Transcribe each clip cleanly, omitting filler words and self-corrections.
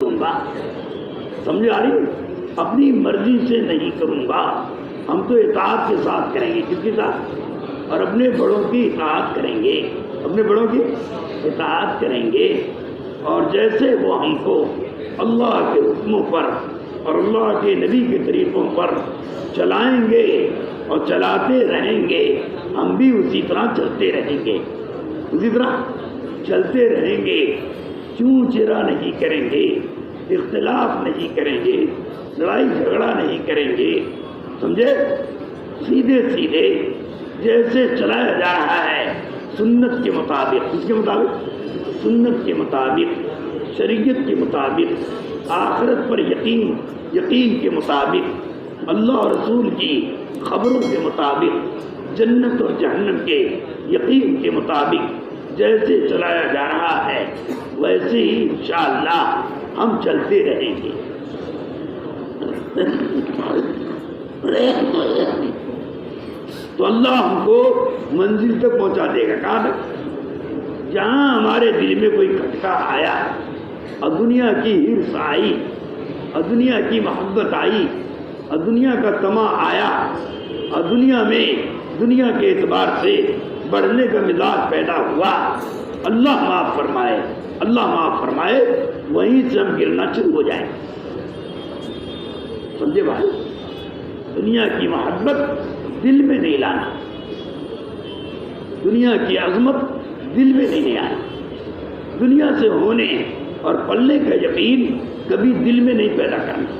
کروں گا. سمجھ آ رہی؟ اپنی مرضی سے نہیں کروں گا. ہم تو اطاعت کے ساتھ کریں گے. کس کے ساتھ؟ اور اپنے بڑوں کی اطاعت کریں گے. اپنے بڑوں کی اطاعت کریں گے. اور جیسے وہ ہم کو اللہ کے حکموں پر اور اللہ کے نبی کے طریقوں پر چلائیں گے اور چلاتے رہیں گے، ہم بھی اسی طرح چلتے رہیں گے. اسی طرح چلتے رہیں گے. چوں چرا نہیں کریں گے، اختلاف نہیں کریں گے، لڑائی جھگڑا نہیں کریں گے. سمجھے؟ سیدھے سیدھے جیسے چلایا جا رہا ہے سنت کے مطابق. کس کے مطابق؟ سنت کے مطابق، شریعت کے مطابق، آخرت پر یقین کے مطابق، اللہ اور رسول کی خبروں کے مطابق، جنت اور جہنم کے یقین کے مطابق جیسے چلایا جا رہا ہے ویسے ہی انشاءاللہ ہم چلتے رہیں گے. تو اللہ ہم کو منزل تک پہنچا دے گا. کہاں تک؟ جہاں ہمارے دل میں کوئی کھٹکا آیا اور دنیا کی ہرس آئی اور دنیا کی محبت آئی اور دنیا کا طمع آیا اور دنیا میں دنیا کے اعتبار سے بڑھنے کا مزاج پیدا ہوا، اللہ معاف فرمائے، اللہ معاف فرمائے، وہیں سے ہم گرنا شروع ہو جائیں. سمجھے بھائی؟ دنیا کی محبت دل میں نہیں لانا، دنیا کی عظمت دل میں نہیں آنا، دنیا سے ہونے اور پلنے کا یقین کبھی دل میں نہیں پیدا کرنا.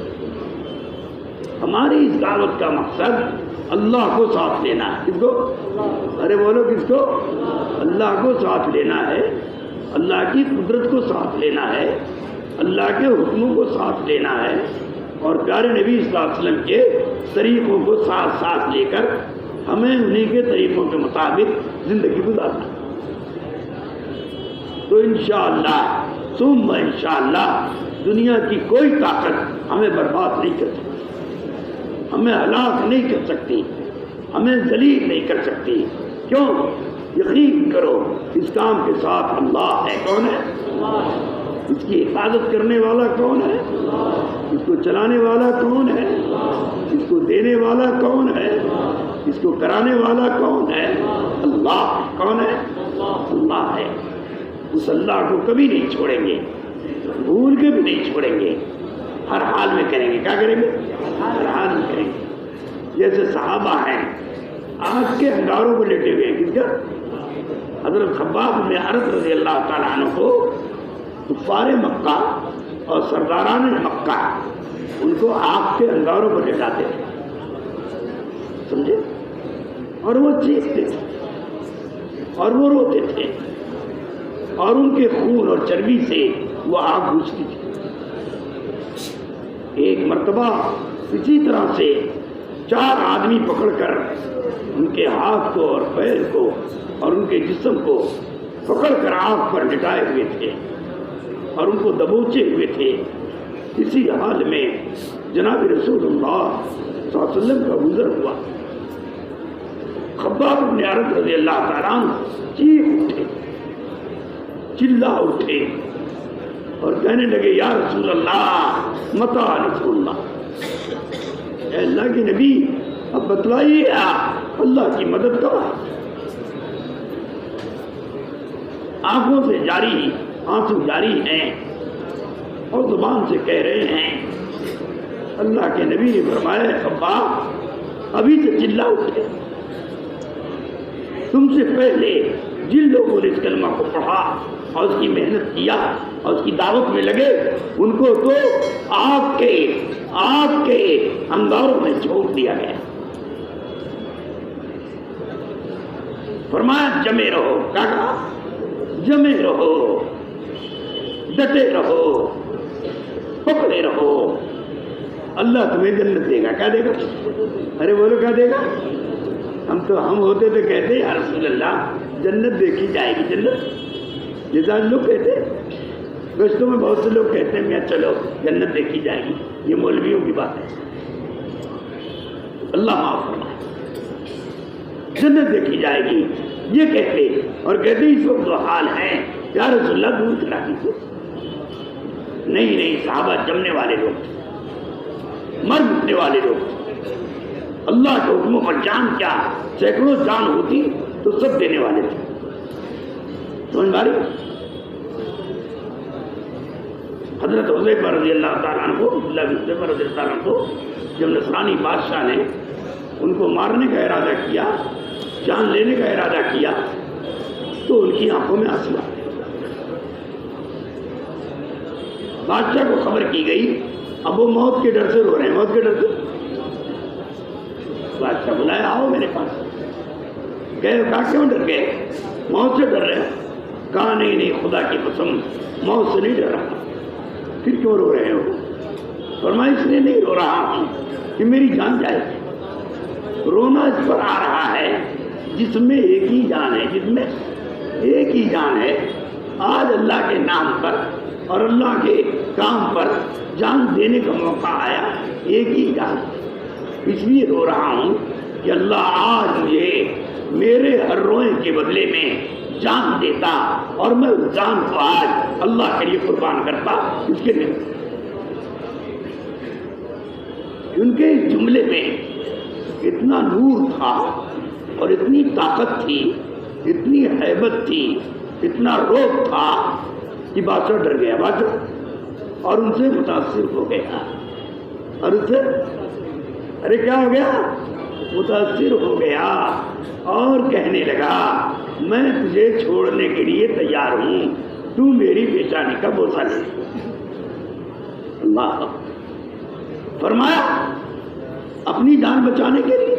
ہماری اس دعوت کا مقصد اللہ کو ساتھ لینا ہے. کس کو؟ ارے بولو کس کو؟ اللہ کو ساتھ لینا ہے، اللہ کی قدرت کو ساتھ لینا ہے، اللہ کے حکموں کو ساتھ لینا ہے اور پیارے نبی صلی اللہ علیہ وسلم کے طریقوں کو ساتھ ساتھ لے کر ہمیں انہی کے طریقوں کے مطابق زندگی گزارنا. تو انشاءاللہ ثم انشاءاللہ دنیا کی کوئی طاقت ہمیں برباد نہیں کر سکتی، ہمیں ہلاک نہیں کر سکتی، ہمیں ذلیل نہیں کر سکتی. کیوں؟ یقین کرو اس کام کے ساتھ اللہ ہے. کون ہے؟ اس کی حفاظت کرنے والا کون ہے؟ اس کو چلانے والا کون ہے؟ اس کو دینے والا کون ہے؟ اس کو کرانے والا کون ہے؟ اللہ. کون ہے؟ اللہ ہے. اس اللہ کو کبھی نہیں چھوڑیں گے، بھول کے بھی نہیں چھوڑیں گے، ہر حال میں کریں گے. کیا کریں گے؟ ہر حال میں کریں گے. جیسے صحابہ ہیں آگ کے انگاروں کو لیٹے ہوئے. کس کا؟ حضرت خباب بن ارت رضی اللہ تعالیٰ عنہ کو کفار مکہ اور سرداران مکہ ان کو آگ کے انگاروں پر لٹاتے تھے. سمجھے؟ اور وہ چیختے تھے اور وہ روتے تھے اور ان کے خون اور چربی سے وہ آگ بجھتی تھی. ایک مرتبہ اسی طرح سے 4 آدمی پکڑ کر ان کے ہاتھ کو اور پیر کو اور ان کے جسم کو پکڑ کر آگ پر لٹائے ہوئے تھے اور ان کو دبوچے ہوئے تھے. اسی حال میں جناب رسول اللہ صلی اللہ علیہ وسلم کا گزر ہوا. خباب بن ارت رضی اللہ تعالیٰ عنہ چیخ اٹھے، چلا اٹھے اور کہنے لگے یا رسول اللہ متی نصر اللہ. اے اللہ کے نبی اب بتلائیے اللہ کی مدد کا. آنکھوں سے جاری آنسو جاری ہیں اور زبان سے کہہ رہے ہیں. اللہ کے نبی نے فرمایا خباب ابھی سے چلا اٹھے، تم سے پہلے جن لوگوں نے اس کلمہ کو پڑھا اور اس کی محنت کیا اور اس کی دعوت میں لگے ان کو تو آگ کے انگاروں میں جھونک دیا گیا. فرمایا جمے رہو. کیا کہا؟ جمے رہو، ڈٹے رہو، پکڑے رہو، اللہ تمہیں جنت دے گا. کیا دے گا؟ ارے بولو کیا دے گا؟ ہم ہوتے تو کہتے یا رسول اللہ جنت دیکھی جائے گی. جنت جیسا لوگ کہتے گشتوں میں بہت سے لوگ کہتے ہیں میاں چلو جنت دیکھی جائے گی. یہ مولویوں کی بات ہے. اللہ معاف فرمائے، جنت دیکھی جائے گی یہ کہتے اور کہتے اس وقت جو حال ہے یا رسول اللہ دور کرا دیجیے. نہیں نہیں، صحابہ جمنے والے لوگ تھے، مر مٹنے والے لوگ تھے۔ اللہ کے حکموں پر جان کیا سینکڑوں جان ہوتی تو سب دینے والے تھے۔ سمجھ باری؟ حضرت حذیفہ رضی اللہ تعالیٰ عنہ کو جب نصرانی بادشاہ نے ان کو مارنے کا ارادہ کیا، جان لینے کا ارادہ کیا، تو ان کی آنکھوں میں آنسو آ گئے۔ بادشاہ کو خبر کی گئی، اب وہ موت کے ڈر سے رو رہے ہیں، موت کے ڈر سے۔ بادشاہ بلایا، آؤ میرے پاس۔ گئے، کہا کیوں ڈر گئے؟ موت سے ڈر رہے ہیں؟ کہا نہیں نہیں، خدا کی قسم موت سے نہیں ڈر رہا۔ پھر کیوں رو رہے ہو؟ فرمایا اس لیے نہیں رو رہا ہوں کہ میری جان جائے گی۔ رونا اس پر آ رہا ہے جس میں ایک ہی جان ہے، جس میں ایک ہی جان ہے۔ آج اللہ کے نام پر اور اللہ کے کام پر جان دینے کا موقع آیا، ایک ہی جان، اس لیے رو رہا ہوں کہ اللہ آج مجھے میرے ہر روئے کے بدلے میں جان دیتا اور میں اس جان کو آج اللہ کے لیے قربان کرتا۔ اس کے لیے ان کے اس جملے میں اتنا نور تھا اور اتنی طاقت تھی، اتنی ہیبت تھی، اتنا روب تھا کہ بادشاہ ڈر گیا، بادشاہ، اور ان سے متاثر ہو گیا، اور ان سے ارے کیا ہو گیا؟ متاثر ہو گیا اور کہنے لگا میں تجھے چھوڑنے کے لیے تیار ہوں، تو میری پیشانی کا بوسہ لے۔ اللہ فرمایا اپنی جان بچانے کے لیے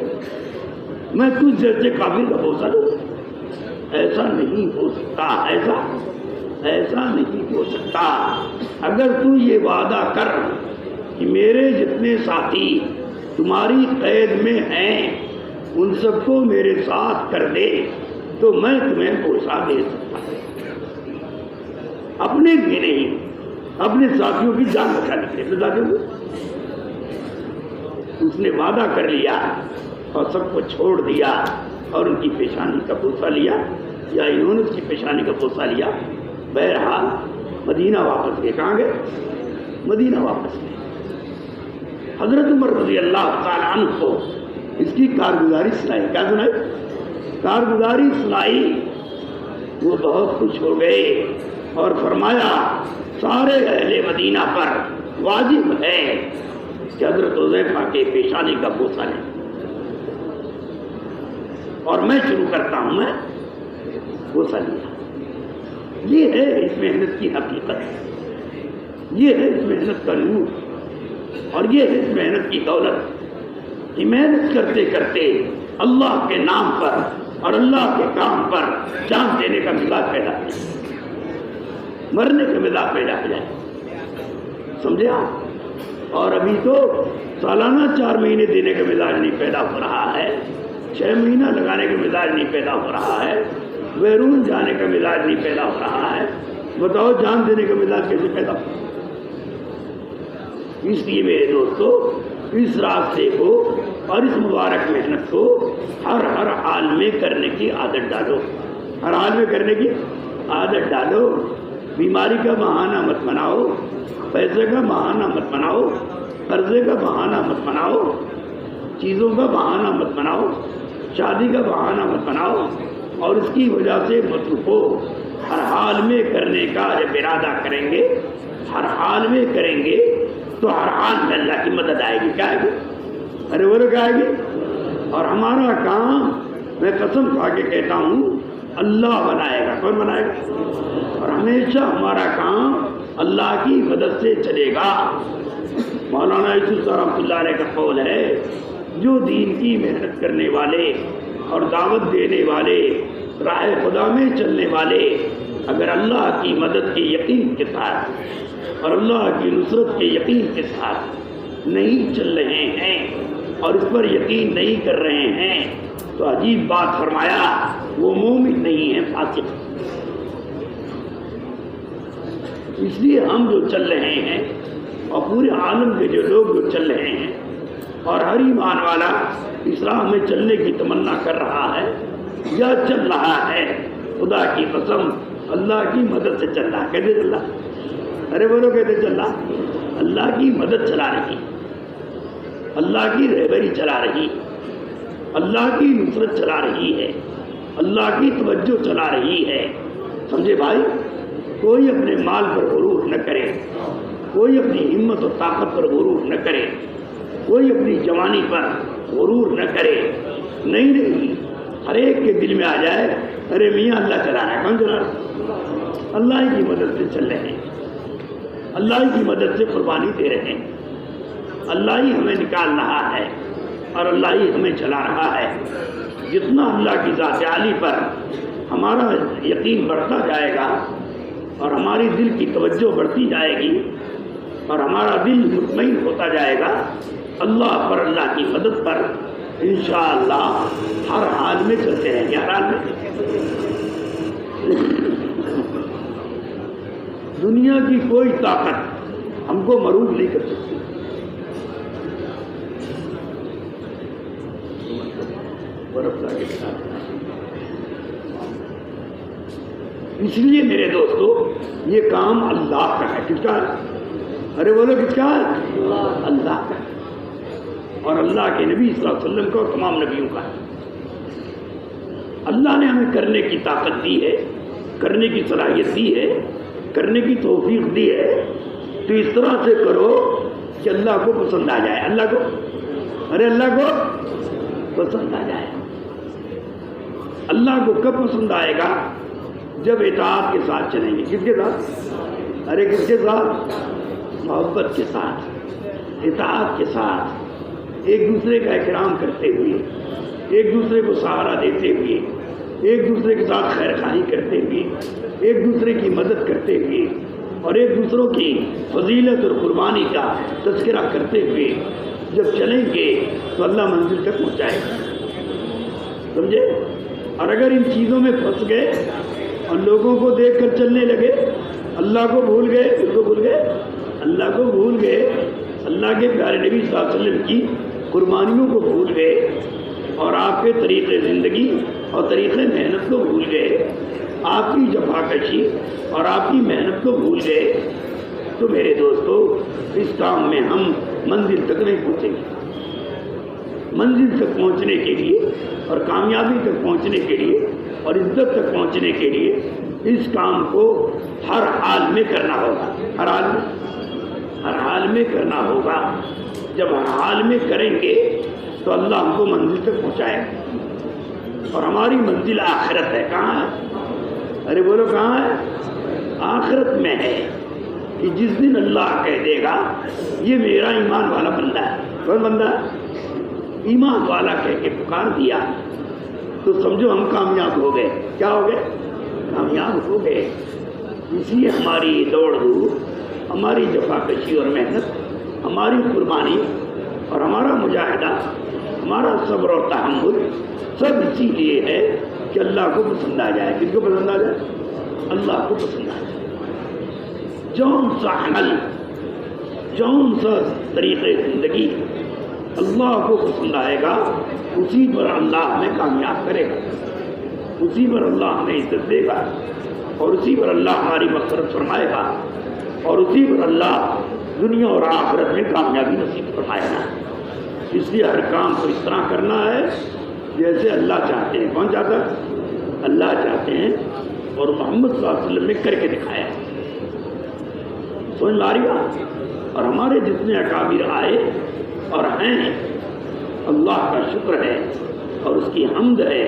میں تجھ جیسے کافر کا بوسہ لوں؟ ایسا نہیں ہو سکتا، ایسا نہیں ہو سکتا۔ اگر تو یہ وعدہ کر کہ میرے جتنے ساتھی تمہاری قید میں ہیں ان سب کو میرے ساتھ کر دے تو میں تمہیں بوسہ دے سکتا ہوں، اپنے لیے نہیں، اپنے ساتھیوں کی جان بچانے کے لیے۔ اس نے وعدہ کر لیا اور سب کو چھوڑ دیا اور ان کی پیشانی کا بوسہ لیا، یا انہوں نے اس کی پیشانی کا بوسہ لیا۔ بہرحال مدینہ واپس گئے۔ کہاں گئے؟ مدینہ واپس گئے۔ حضرت عمر رضی اللہ تعالیٰ عنہ کو اس کی کارگزاری سنائی۔ کیا سنائی؟ کارگزاری سنائی۔ وہ بہت خوش ہو گئے اور فرمایا سارے اہل مدینہ پر واجب ہے کہ حضرت حذیفہ کے پیشانی کا بوسہ لیں، اور میں شروع کرتا ہوں۔ میں بوسہ لیا۔ یہ ہے اس محنت کی حقیقت، یہ ہے اس محنت کا نور، اور یہ ہے اس محنت کی دولت کہ محنت کرتے کرتے اللہ کے نام پر اور اللہ کے کام پر جان دینے کا مزاج پیدا ہو جائے، مرنے کا مزاج پیدا ہو جائے۔ سمجھے آپ؟ اور ابھی تو سالانہ 4 مہینے دینے کا مزاج نہیں پیدا ہو رہا ہے، 6 مہینہ لگانے کا مزاج نہیں پیدا ہو رہا ہے، بیرون جانے کا مزاج نہیں پیدا ہو رہا ہے۔ بتاؤ جان دینے کا مزاج کیسے پیدا ہو؟ اس لیے میرے دوستو اس راستے کو اور اس مبارک محنت کو ہر حال میں کرنے کی عادت ڈالو، ہر حال میں کرنے کی عادت ڈالو۔ بیماری کا بہانہ مت بناؤ، پیسے کا بہانہ مت بناؤ، قرضے کا بہانہ مت بناؤ، چیزوں کا بہانہ مت بناؤ، شادی کا بہانہ مت بناؤ، اور اس کی وجہ سے مت رکو۔ ہر حال میں کرنے کا جب ارادہ کریں گے، ہر حال میں کریں گے تو ہر حال میں اللہ کی مدد آئے گی۔ کیا آئے گی؟ ارے وہ لوگ آئے گی۔ اور ہمارا کام میں قسم کھا کے کہتا ہوں اللہ بنائے گا۔ کون بنائے گا؟ اور ہمیشہ ہمارا کام اللہ کی مدد سے چلے گا۔ مولانا یوسف رحمۃ اللہ علیہ کا قول ہے جو دین کی محنت کرنے والے اور دعوت دینے والے، راہ خدا میں چلنے والے اگر اللہ کی مدد کے یقین کے ساتھ اور اللہ کی نصرت کے یقین کے ساتھ نہیں چل رہے ہیں اور اس پر یقین نہیں کر رہے ہیں تو عجیب بات فرمایا وہ مومن نہیں ہے، فاسق۔ اس لیے ہم جو چل رہے ہیں اور پورے عالم کے جو لوگ جو چل رہے ہیں اور ہر ایمان والا اسلام میں چلنے کی تمنا کر رہا ہے یا چل رہا ہے، خدا کی قسم اللہ کی مدد سے چل رہا ہے۔ کیسے چل رہا ہے؟ ارے بولو کہتے چل رہا، اللہ کی مدد چلا رہی، اللہ کی رہبری چلا رہی، اللہ کی نصرت چلا رہی ہے، اللہ کی توجہ چلا رہی ہے. سمجھے بھائی؟ کوئی اپنے مال پر غرور نہ کرے، کوئی اپنی ہمت و طاقت پر غرور نہ کرے، کوئی اپنی جوانی پر غرور نہ کرے. نہیں، ہر ایک کے دل میں آ جائے ارے میاں اللہ چلا رہا ہے. کون چلا رہا ہے؟ اللہ ہی کی مدد سے چل رہے ہیں، اللہ ہی کی مدد سے قربانی دے رہے ہیں، اللہ ہی ہمیں نکال رہا ہے اور اللہ ہی ہمیں چلا رہا ہے. جتنا اللہ کی ذات عالی پر ہمارا یقین بڑھتا جائے گا اور ہماری دل کی توجہ بڑھتی جائے گی اور ہمارا دل مطمئن ہوتا جائے گا اللہ پر، اللہ کی مدد پر، انشاءاللہ ہر حال میں چلتے رہیں گے. ہر حال میں دنیا کی کوئی طاقت ہم کو مروب نہیں کر سکتی. اس لیے میرے دوستو یہ کام اللہ کا ہے. کس کا ہے؟ ارے بولو کس کا ہے؟ اللہ کا ہے، اور اللہ کے نبی صلی اللہ علیہ وسلم کا اور تمام نبیوں کا ہے. اللہ نے ہمیں کرنے کی طاقت دی ہے، کرنے کی صلاحیت دی ہے، کرنے کی توفیق دی ہے. تو اس طرح سے کرو کہ اللہ کو پسند آ جائے. اللہ کو، ارے اللہ کو پسند آ جائے. اللہ کو کب پسند آئے گا؟ جب اطاعت کے ساتھ چلیں گے. کس کے ساتھ؟ ارے کس کے ساتھ؟ محبت کے ساتھ، اطاعت کے ساتھ، ایک دوسرے کا اکرام کرتے ہوئے، ایک دوسرے کو سہارا دیتے ہوئے، ایک دوسرے کے ساتھ خیر خواہی کرتے ہوئے، ایک دوسرے کی مدد کرتے ہوئے اور ایک دوسروں کی فضیلت اور قربانی کا تذکرہ کرتے ہوئے جب چلیں گے تو اللہ منزل تک پہنچائے گا. سمجھے؟ اور اگر ان چیزوں میں پھنس گئے اور لوگوں کو دیکھ کر چلنے لگے، اللہ کو بھول گئے، اس کو بھول گئے، اللہ کو بھول گئے، اللہ کے پیارے نبی صلی اللہ علیہ وسلم کی قربانیوں کو بھول گئے اور آپ کے طریقے زندگی اور طریقے محنت کو بھول گئے، آپ کی جفاکشی اور آپ کی محنت کو بھول گئے، تو میرے دوستو اس کام میں ہم منزل تک نہیں پہنچیں گے. منزل تک پہنچنے کے لیے اور کامیابی تک پہنچنے کے لیے اور عزت تک پہنچنے کے لیے اس کام کو ہر حال میں کرنا ہوگا. ہر حال میں کرنا ہوگا. جب ہر حال میں کریں گے تو اللہ ہم کو منزل تک پہنچائے گا. اور ہماری منزل آخرت ہے. کہاں ہے؟ ارے بولو کہاں ہے؟ آخرت میں ہے کہ جس دن اللہ کہہ دے گا یہ میرا ایمان والا بندہ ہے. کون بندہ ہے؟ ایمان والا کہہ کے پکار دیا تو سمجھو ہم کامیاب ہو گئے. کیا ہو گئے؟ کامیاب ہو گئے. اس لیے ہماری دوڑ دھوپ، ہماری جفاکشی اور محنت، ہماری قربانی اور ہمارا مجاہدہ، ہمارا صبر اور تحمل سب اسی لیے ہے کہ اللہ کو پسند آ جائے. کس کو پسند آ جائے؟ اللہ کو پسند آ جائے. جون سا عمل، جون سا طریقے زندگی اللہ کو پسند آئے گا اسی پر اللہ ہمیں کامیاب کرے گا، اسی پر اللہ ہمیں عزت دے گا اور اسی پر اللہ ہماری مغفرت فرمائے گا اور اسی پر اللہ دنیا اور آخرت میں کامیابی نصیب فرمائے گا. اس لیے ہر کام کو اس طرح کرنا ہے جیسے اللہ چاہتے ہیں. کون چاہتا ہے؟ اللہ چاہتے ہیں اور محمد صلی اللہ علیہ وسلم نے کر کے دکھایا. سمجھ لا رہی بات؟ اور ہمارے جتنے اکابر آئے اور ہیں، اللہ کا شکر ہے اور اس کی حمد ہے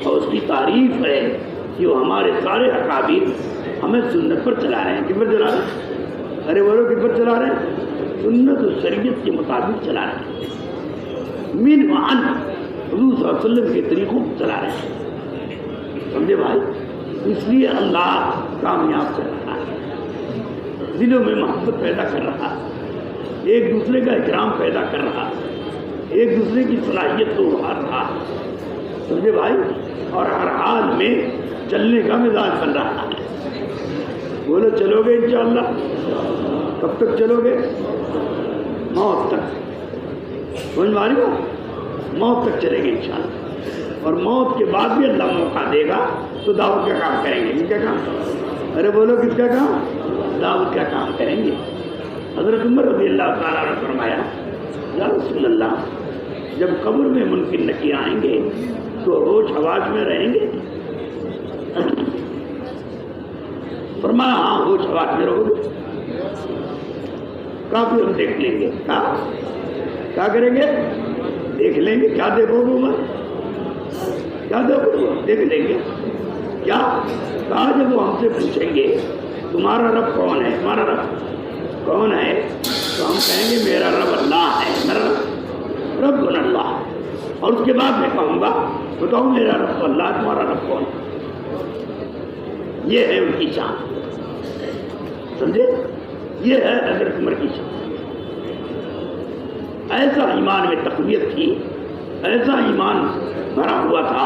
اور اس کی تعریف ہے کہ وہ ہمارے سارے اکابر ہمیں سنت پر چلا رہے ہیں. کس پر چلا رہے ہیں؟ ارے بولو کس پر چلا رہے ہیں؟ سنت و شریعت کے مطابق چلا رہے ہیں. من وعن حضور صلی اللہ علیہ وسلم کے طریقوں کو چلا رہے ہیں. سمجھے بھائی؟ اس لیے اللہ کامیاب کر رہا ہے، دلوں میں محبت پیدا کر رہا ہے، ایک دوسرے کا اکرام پیدا کر رہا ہے، ایک دوسرے کی صلاحیت کو ابھار رہا ہے. سمجھے بھائی؟ اور ہر حال میں چلنے کا مزاج بن رہا ہے. بولو چلو گے انشاءاللہ؟ کب تک چلو گے؟ موت تک. سمجھ میں آ رہی بات؟ موت تک چلے گے انشاءاللہ. اور موت کے بعد بھی اللہ موقع دے گا تو دعوت کا کام کریں گے. کس کا کام؟ ارے بولو کس کا کام؟ دعوت کا کام کریں گے. حضرت عمر رضی اللہ تعالیٰ نے فرمایا یا رسول اللہ جب قبر میں منکر نکیر آئیں گے تو ہوش حواس میں رہیں گے؟ فرمایا ہاں ہوش حواس میں رہو گے. کافی ہم دیکھ لیں گے. کیا کریں گے؟ دیکھ لیں گے. کیا دیکھو گے عمر؟ کیا دیکھو گے؟ دیکھ لیں گے. کیا کہا جب وہ ہم سے پوچھیں گے تمہارا رب کون ہے، ہمارا رب کون ہے، تو ہم کہیں گے میرا رب اللہ ہے، میرا رب اللہ. اور اس کے بعد میں کہوں گا بتاؤ میرا رب اللہ، تمہارا رب کون ہے. یہ ہے ان کی شان. سمجھے؟ یہ ہے حضرت عمر کی شان. ایسا ایمان میں تقویت تھی، ایسا ایمان بھرا ہوا تھا،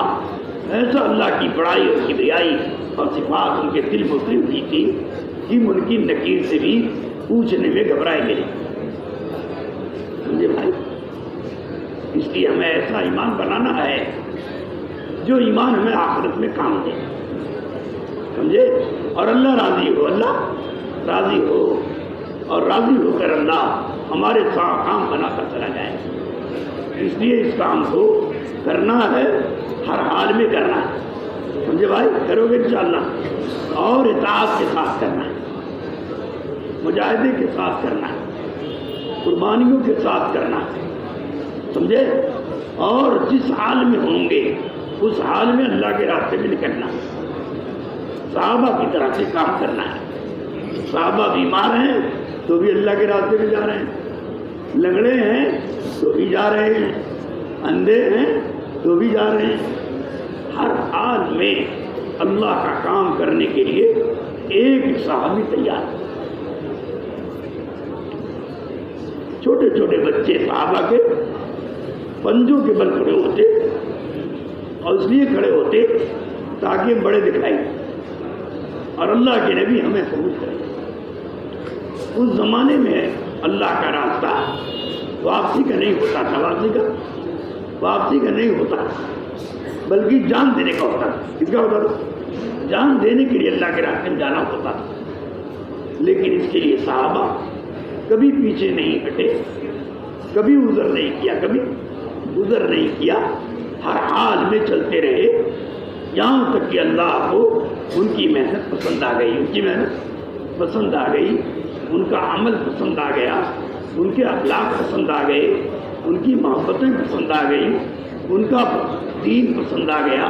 ایسا اللہ کی بڑائی اور کبریائی اور صفات ان کے دل میں اتری ہوئی تھی کہ منکر نکیر سے بھی پوچھنے میں گھبرائے گئے. سمجھے بھائی؟ اس لیے ہمیں ایسا ایمان بنانا ہے جو ایمان ہمیں آخرت میں کام دے. سمجھے؟ اور اللہ راضی ہو، اللہ راضی ہو، اور راضی ہو کر اللہ ہمارے کام بنا کر چلا جائے. اس لیے اس کام کو کرنا ہے، ہر حال میں کرنا ہے. سمجھے بھائی؟ کرو گے انشاءاللہ. اور اطاعت کے ساتھ کرنا ہے، مجاہدے کے ساتھ کرنا ہے، قربانیوں کے ساتھ کرنا ہے. سمجھے؟ اور جس حال میں ہوں گے اس حال میں اللہ کے راستے میں نکلنا ہے. صحابہ کی طرح سے کام کرنا ہے. صحابہ بیمار ہیں تو بھی اللہ کے راستے میں جا رہے ہیں، لنگڑے ہیں تو بھی جا رہے ہیں، اندھے ہیں تو بھی جا رہے ہیں. ہر حال میں اللہ کا کام کرنے کے لیے ایک صحابی تیار ہے. چھوٹے چھوٹے بچے صحابہ کے پنجوں کے بل کھڑے ہوتے، اور اس لیے کھڑے ہوتے تاکہ بڑے دکھائی اور اللہ کے نبی ہمیں قبول کریں. اس زمانے میں اللہ کا راستہ واپسی کا نہیں ہوتا تھا، واپسی کا نہیں ہوتا، بلکہ جان دینے کا ہوتا تھا. کس کا ہوتا تھا؟ جان دینے کے لیے اللہ کے راستے میں جانا ہوتا تھا. لیکن اس کے لیے صحابہ کبھی پیچھے نہیں ہٹے، کبھی عذر نہیں کیا، ہر حال میں چلتے رہے، یہاں تک کہ اللہ کو ان کی محنت پسند آ گئی، ان کا عمل پسند آ گیا، ان کے اخلاق پسند آ گئے، ان کی محبتیں پسند آ گئی، ان کا دین پسند آ گیا،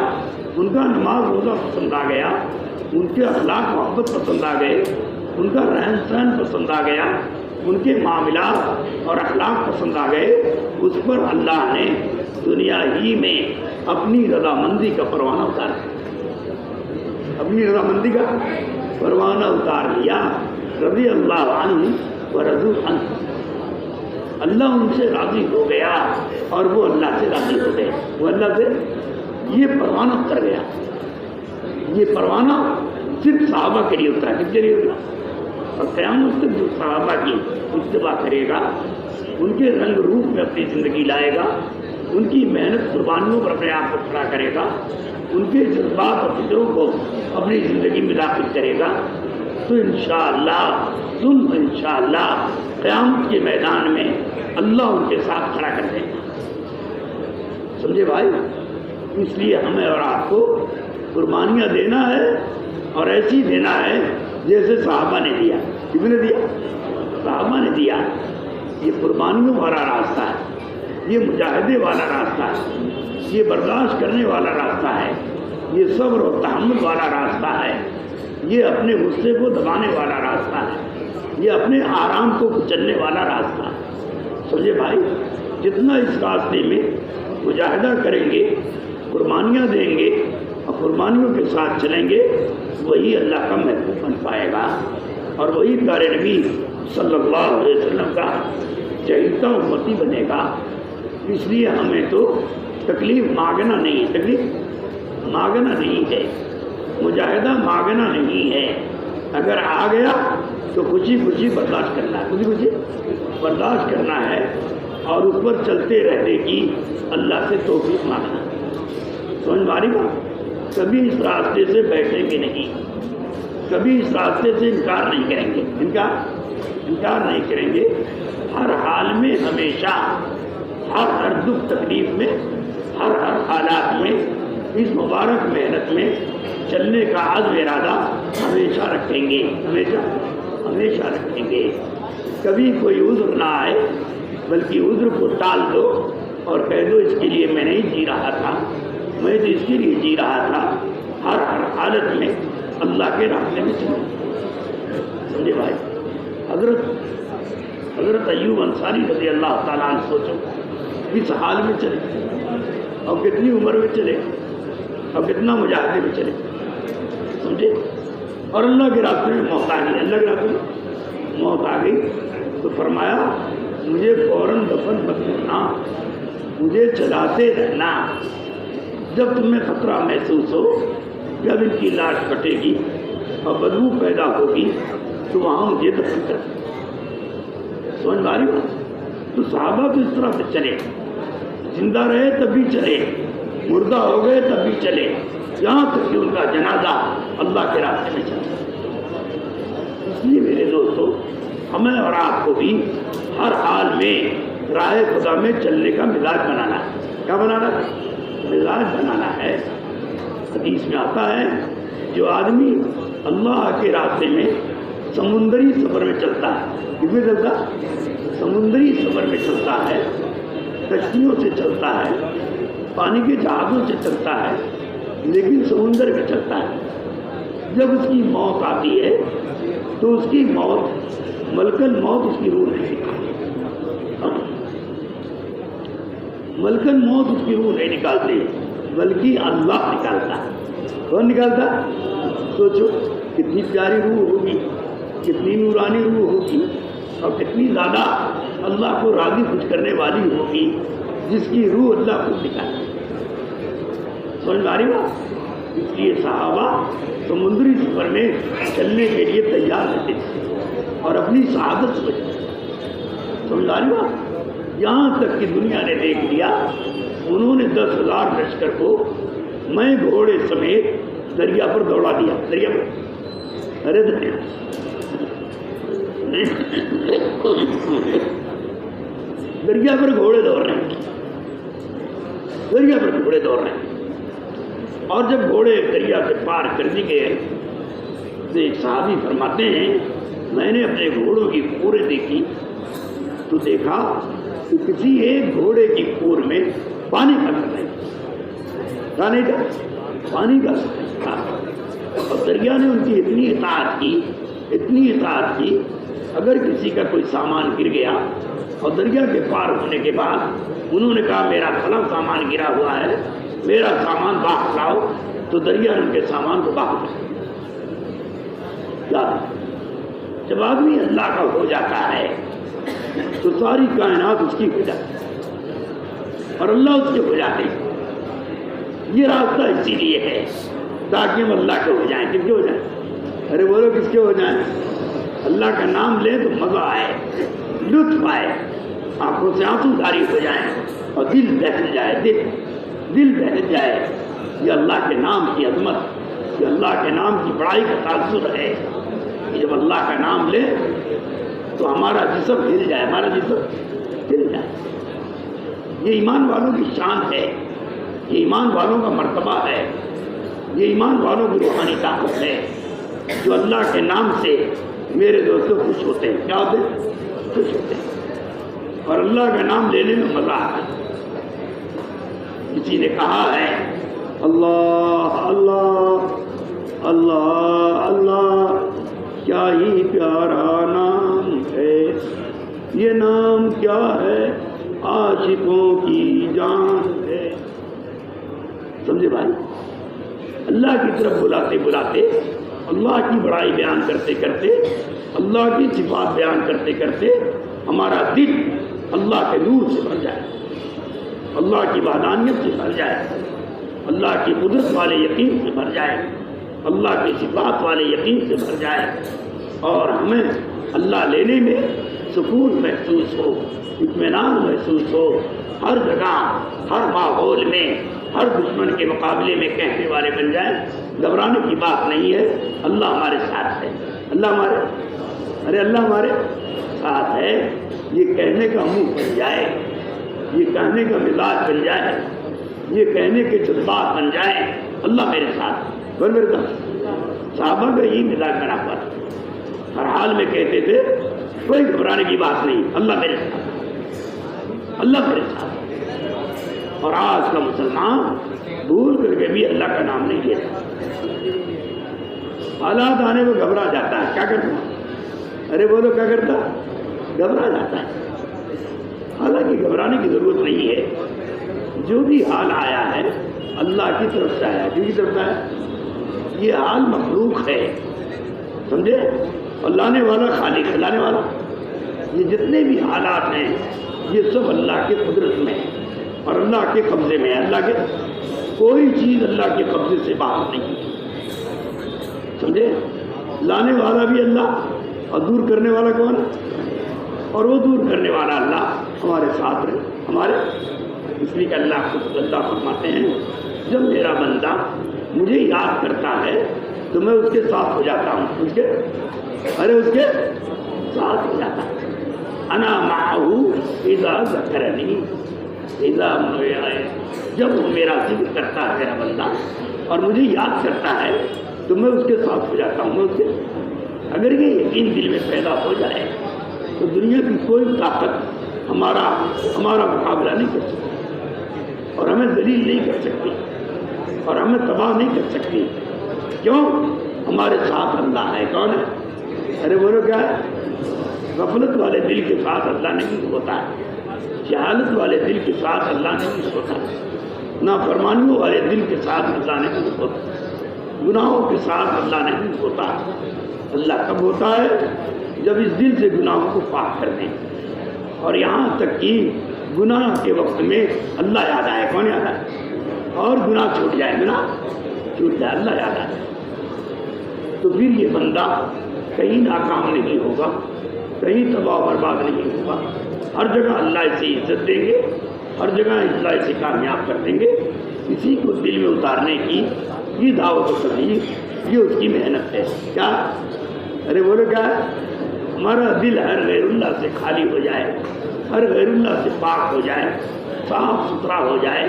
ان کا نماز روزہ پسند آ گیا، ان کے اخلاق محبت پسند آ گئے، ان کا رہن سہن پسند آ گیا، ان کے معاملات اور اخلاق پسند آ گئے. اس پر اللہ نے دنیا ہی میں اپنی رضامندی کا پروانہ اتار لیا. رضی اللہ عنہ ورضوا عنہ. اللہ ان سے راضی ہو گیا اور وہ اللہ سے راضی ہو گئے. وہ اللہ سے یہ پروانہ اتر گیا. یہ پروانہ صرف صحابہ کے لیے اترا. کس کے لیے اترا؟ اور قیامت تک جو صحابہ کی اتباع کرے گا، ان کے رنگ روپ میں اپنی زندگی لائے گا، ان کی محنت قربانیوں پر اپنے آپ کو کھڑا کرے گا، ان کے جذبات اور فکروں کو اپنی زندگی میں داخل کرے گا، تو انشاءاللہ قیامت کے میدان میں اللہ ان کے ساتھ کھڑا کر دے گا. سمجھے بھائی؟ اس لیے ہمیں اور آپ کو قربانیاں دینا ہے، اور ایسی دینا ہے جیسے صحابہ نے دیا. کس نے دیا؟ صحابہ نے دیا. یہ قربانیوں والا راستہ ہے، یہ مجاہدے والا راستہ ہے، یہ برداشت کرنے والا راستہ ہے، یہ صبر و تحمل والا راستہ ہے، یہ اپنے غصے کو دبانے والا راستہ ہے، یہ اپنے آرام کو کچلنے والا راستہ ہے. سمجھے بھائی؟ جتنا اس راستے میں مجاہدہ کریں گے، قربانیاں دیں گے اور قربانیوں کے ساتھ چلیں گے، وہی اللہ کا محبوب بن پائے گا، اور وہی پیارے نبی صلی اللہ علیہ وسلم کا چہیتا امتی بنے گا. اس لیے ہمیں تو تکلیف مانگنا نہیں ہے، مجاہدہ مانگنا نہیں ہے. اگر آ گیا تو خوشی برداشت کرنا ہے، اور اس پر چلتے رہنے کی اللہ سے توفیق مانگنا ہے. سمجھ ماری بات؟ کبھی اس راستے سے بیٹھیں گے نہیں، کبھی اس راستے سے انکار نہیں کریں گے، انکار نہیں کریں گے، ہر حال میں، ہمیشہ، ہر دکھ تکلیف میں، ہر حالات میں اس مبارک محنت میں چلنے کا عزم ارادہ ہمیشہ رکھیں گے، ہمیشہ رکھیں گے۔ کبھی کوئی عذر نہ آئے، بلکہ عذر کو ٹال دو اور کہہ دو اس کے لیے میں نہیں جی رہا تھا، میں تو اس کے لیے جی رہا تھا۔ ہر حالت میں اللہ کے راستے میں چلو، سمجھے بھائی؟ حضرت ایوب انصاری رضی اللہ تعالیٰ عنہ سوچو، اس حال میں چلے اور کتنی عمر میں چلے اور کتنا مجاہدے میں چلے، سمجھے؟ اور اللہ کے راستے میں موت آ گئی، اللہ کے راستے میں موت آ گئی تو فرمایا مجھے فوراً دفن مت کرنا، مجھے چلاتے رہنا، جب تمہیں خطرہ محسوس ہو، جب ان کی لاش کٹے گی اور بدبو پیدا ہوگی تو وہاں مجھے دفن کر دیں۔ سمجھ میں آ رہی بات؟ تو صحابہ تو اس طرح سے چلے، زندہ رہے تب بھی چلے، مردہ ہو گئے تب بھی چلے، یہاں تک کہ ان کا جنازہ اللہ کے راستے میں چلا۔ اس لیے میرے دوستو، ہمیں اور آپ کو بھی ہر حال میں راہ خدا میں چلنے کا مزاج بنانا ہے۔ کیا بنانا ہے؟ مزاج بنانا ہے۔ حدیث میں آتا ہے جو آدمی اللہ کے راستے میں سمندری سفر میں چلتا ہے، کس میں چلتا ہے؟ سمندری سفر میں چلتا ہے، کشتیوں سے چلتا ہے، پانی کے جہازوں سے چلتا ہے، لیکن سمندر میں چلتا ہے۔ جب اس کی موت آتی ہے تو اس کی موت، ملک الموت اس کی روح نہیں نکالتی، ملک الموت اس کی روح نہیں نکالتی، بلکہ اللہ نکالتا ہے۔ کون نکالتا ہے؟ سوچو کتنی پیاری روح ہوگی، کتنی نورانی روح ہوگی اور کتنی زیادہ اللہ کو راضی خوش کرنے والی ہوگی جس کی روح اللہ کو نکالے۔ سمجھ میں آ رہی بات؟ اس لیے صحابہ سمندری سفر میں چلنے کے لیے تیار رہتے تھے اور اپنی شہادت سمجھتے تھے۔ سمجھ آ رہی بات؟ یہاں تک کہ دنیا نے دیکھ لیا، انہوں نے 10,000 لشکر کو میں گھوڑے سمیت دریا پر دوڑا دیا، دریا پر، ارے دریا پر گھوڑے دوڑ رہے ہیں، دریا پر گھوڑے دوڑ رہے ہیں۔ اور جب گھوڑے دریا سے پار کر دی گئے تو ایک صحابی فرماتے ہیں میں نے اپنے گھوڑوں کی پورے دیکھی تو دیکھا کہ کسی ایک گھوڑے کی پور میں پانی کا نہیں تھا، پانی کا تھا، اور دریا نے ان کی اتنی اطاعت کی، اگر کسی کا کوئی سامان گر گیا اور دریا کے پار ہونے کے بعد انہوں نے کہا میرا فلاں سامان گرا ہوا ہے، میرا سامان باہر لاؤ، تو دریا نے ان کے سامان کو باہر لاؤ۔ جب آدمی اللہ کا ہو جاتا ہے تو ساری کائنات اس کی ہو جاتی ہے اور اللہ اس کے ہو جاتے ہیں۔ یہ راستہ اسی لیے ہے تاکہ ہم اللہ کے ہو جائیں۔ کس کے ہو جائیں؟ ارے بولو کس کے ہو جائیں؟ اللہ کا نام لیں تو مزہ آئے، لطف آئے، آنکھوں سے آنسو جاری ہو جائیں اور دل بہل جائے، دل بہل جائے۔ یہ اللہ کے نام کی عظمت، یہ اللہ کے نام کی بڑائی کا تاثر ہے کہ جب اللہ کا نام لے تو ہمارا جسم ہل جائے، ہمارا جسم ہل جائے۔ یہ ایمان والوں کی شان ہے، یہ ایمان والوں کا مرتبہ ہے، یہ ایمان والوں کی روحانی طاقت ہے جو اللہ کے نام سے میرے دوستوں خوش ہوتے ہیں۔ کیا ہوتے ہیں؟ خوش ہوتے ہیں اور اللہ کا نام لینے میں مزہ آتا ہے۔ کسی نے کہا ہے اللہ اللہ اللہ اللہ، کیا ہی پیارا نام ہے یہ، نام کیا ہے عاشقوں کی جان ہے۔ سمجھے بھائی؟ اللہ کی طرف بلاتے بلاتے، اللہ کی بڑائی بیان کرتے کرتے، اللہ کی صفات بیان کرتے کرتے ہمارا دل اللہ کے نور سے بھر جائے، اللہ کی وحدانیت سے بھر جائے، اللہ کی قدرت والے یقین سے بھر جائے، اللہ کی صفات والے یقین سے بھر جائے، اور ہمیں اللہ لینے میں سکون محسوس ہو، اطمینان محسوس ہو، ہر جگہ، ہر ماحول میں، ہر دشمن کے مقابلے میں کہنے والے بن جائیں گھبرانے کی بات نہیں ہے، اللہ ہمارے ساتھ ہے، اللہ ہمارے ساتھ ہے۔ یہ کہنے کا منہ بن جائے، یہ کہنے کا مزاج بن جائے، یہ کہنے کے جذبات بن جائے، اللہ میرے ساتھ، بول میرے ساتھ۔ صحابہ کا یہی مزاج بنا ہوا تھا، ہر حال میں کہتے تھے کوئی گھبرانے کی بات نہیں، اللہ میرے ساتھ، اللہ میرے ساتھ۔ اور آج کا مسلمان بھول کر کے بھی اللہ کا نام نہیں لیتا، حالات آنے میں گھبرا جاتا ہے، کیا کرتا؟ ارے بولو کیا کرتا؟ گھبرا جاتا ہے۔ حالانکہ گھبرانے کی ضرورت نہیں ہے، جو بھی حال آیا ہے اللہ کی طرف سے آیا، کس کی طرف سے آیا؟ یہ حال مخلوق ہے، سمجھے؟ اور لانے والا خالق ہے، لانے والا۔ یہ جتنے بھی حالات ہیں یہ سب اللہ کی قدرت میں اور اللہ کے قبضے میں ہے، اللہ کے، کوئی چیز اللہ کے قبضے سے باہر نہیں، سمجھے؟ لانے والا بھی اللہ اور دور کرنے والا کون ہے؟ اور وہ دور کرنے والا اللہ ہمارے ساتھ رہے، ہمارے، اس لیے کہ اللہ فرماتے ہیں جب میرا بندہ مجھے یاد کرتا ہے تو میں اس کے ساتھ ہو جاتا ہوں، اس کے ساتھ ہو جاتا ہوں۔ انا معه اذا ذکرنی، جب وہ میرا ذکر کرتا ہے میرا بندہ اور مجھے یاد کرتا ہے تو میں اس کے ساتھ ہو جاتا ہوں، میں اس کے، اگر یہ یقین دل میں پیدا ہو جائے تو دنیا کی کوئی طاقت ہمارا مقابلہ نہیں کر سکتی اور ہمیں ذلیل نہیں کر سکتی اور ہمیں تباہ نہیں کر سکتی۔ کیوں؟ ہمارے ساتھ اللہ ہے۔ کون ہے؟ ارے بولو کیا ہے؟ غفلت والے دل کے ساتھ اللہ نہیں ہوتا ہے، جہالت والے دل کے ساتھ اللہ نہیں ہوتا، نافرمانیوں والے دل کے ساتھ اللہ نہیں ہوتا، گناہوں کے ساتھ اللہ نہیں ہوتا۔ اللہ کب ہوتا ہے؟ جب اس دل سے گناہوں کو پاک کر دیں، اور یہاں تک کہ گناہ کے وقت میں اللہ یاد آئے۔ کون یاد آئے؟ اور گناہ چھوٹ جائے، گناہ چھوٹ جائے، اللہ یاد آئے، تو پھر یہ بندہ کہیں ناکام نہیں ہوگا، کہیں تباہ برباد نہیں ہوگا، ہر جگہ اللہ اسے عزت دیں گے، ہر جگہ اللہ اسے کامیاب کر دیں گے۔ کسی کو دل میں اتارنے کی یہ دعوت و تبلیغ، یہ اس کی محنت ہے۔ کیا؟ ارے بولو کیا ہے؟ ہمارا دل ہر غیر اللہ سے خالی ہو جائے، ہر غیر اللہ سے پاک ہو جائے، صاف ستھرا ہو جائے،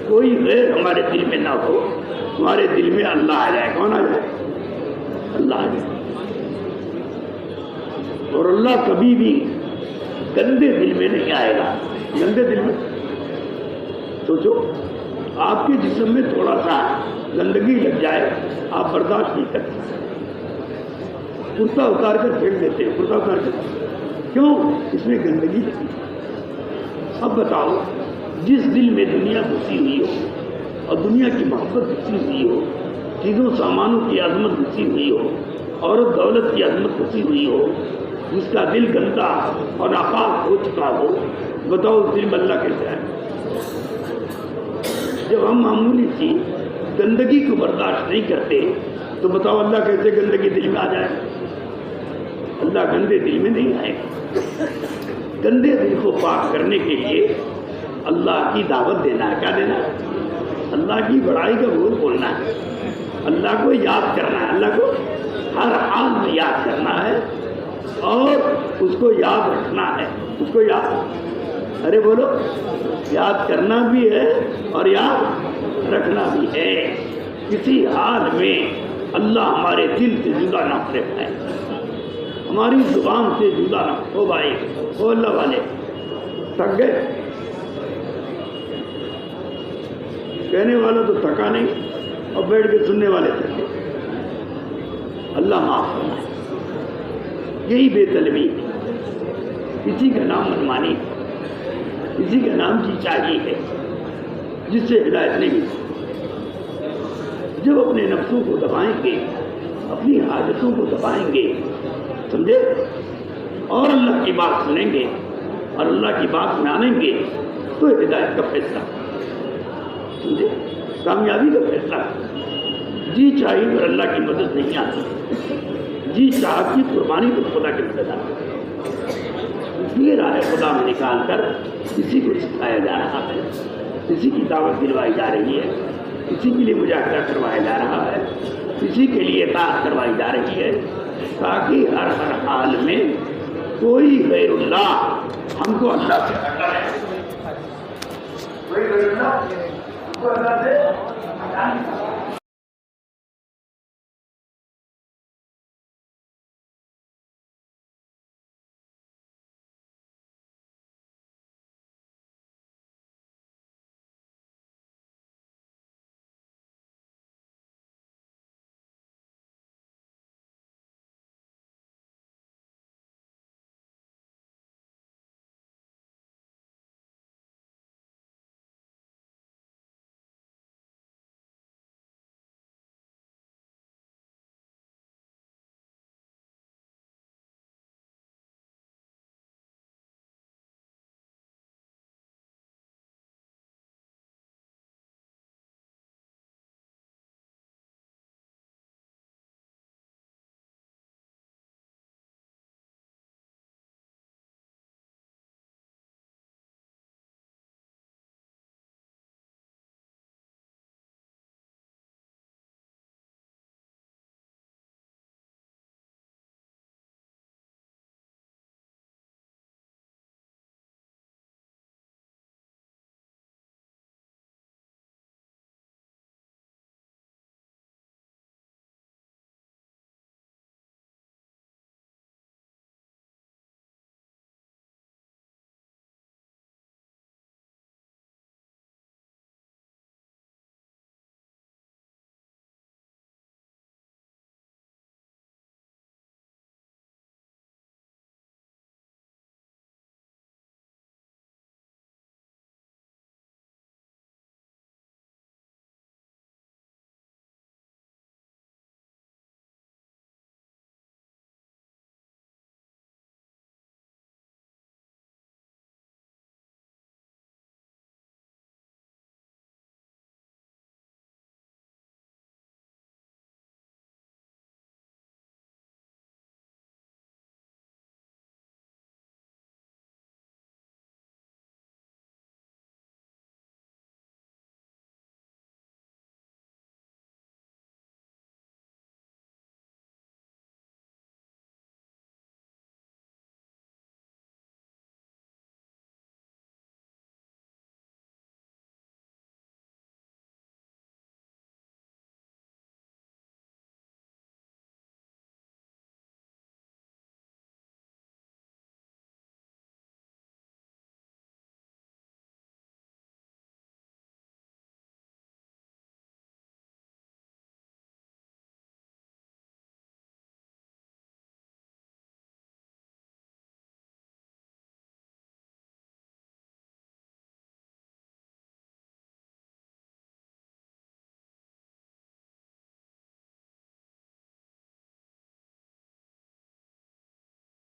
کوئی غیر ہمارے دل میں نہ ہو، ہمارے دل میں اللہ آ جائے۔ کون آ جائے؟ اللہ آ جائے۔ اور اللہ کبھی بھی گندے دل میں نہیں آئے گا۔ گندے دل میں سوچو، آپ کے جسم میں تھوڑا سا گندگی لگ جائے آپ برداشت نہیں کرتے، کرتا اتار کر پھینک دیتے ہیں، کرتا اتار کر، کیوں؟ اس میں گندگی لگی۔ اب بتاؤ، جس دل میں دنیا گھسی ہوئی ہو اور دنیا کی محبت گھسی ہوئی ہو، چیزوں سامانوں کی عظمت گھسی ہوئی ہو، عورت دولت کی عظمت گھسی ہوئی ہو، جس کا دل گندا اور ناپاک ہو چکا ہو، بتاؤ اس دل میں اللہ کیسے آئے؟ جب ہم معمولی سی گندگی کو برداشت نہیں کرتے تو بتاؤ اللہ کیسے گندگی دل میں آ جائے؟ اللہ گندے دل میں نہیں آئے گا۔ گندے دل کو پاک کرنے کے لیے اللہ کی دعوت دینا ہے۔ کیا دینا ہے؟ اللہ کی بڑائی کا بول بولنا ہے، اللہ کو یاد کرنا ہے، اللہ کو ہر حال میں یاد کرنا ہے اور اس کو یاد رکھنا ہے، اس کو یاد، ارے بولو، یاد کرنا بھی ہے اور یاد رکھنا بھی ہے۔ کسی حال میں اللہ ہمارے دل سے جدا نہ کرے پائے، ہماری زبان سے جدا نہ ہو بھائی، ہو اللہ والے تھک گئے، کہنے والا تو تھکا نہیں اور بیٹھ کے سننے والے تھک گئے۔ اللہ معاف کرنا ہے، یہی بے طلبی، کسی کا نام منمانی، کسی کا نام کی چاہیے ہے جس سے ہدایت نہیں ملتی۔ جب اپنے نفسوں کو دبائیں گے، اپنی حاجتوں کو دبائیں گے، سمجھے، اور اللہ کی بات سنیں گے اور اللہ کی بات مانیں گے تو ہدایت کا فیصلہ، سمجھے، کامیابی کا فیصلہ۔ جی چاہیے پر اللہ کی مدد نہیں آتی، جی چاہتی قربانی تو خدا کی مدد آتی۔ اس لیے راہ خدا میں نکال کر کسی کو سکھایا جا رہا ہے، کسی کی دعوت دلوائی جا رہی ہے، اسی کے لیے مجاہدہ کروایا جا رہا ہے، اسی کے لیے اطاعت کروائی جا رہی ہے، تاکہ ہر حال میں کوئی غیر اللہ ہم کو اللہ سے ہٹا رہے، کوئی غیر اللہ ہم کو اللہ سے ہٹا نہیں سکتا۔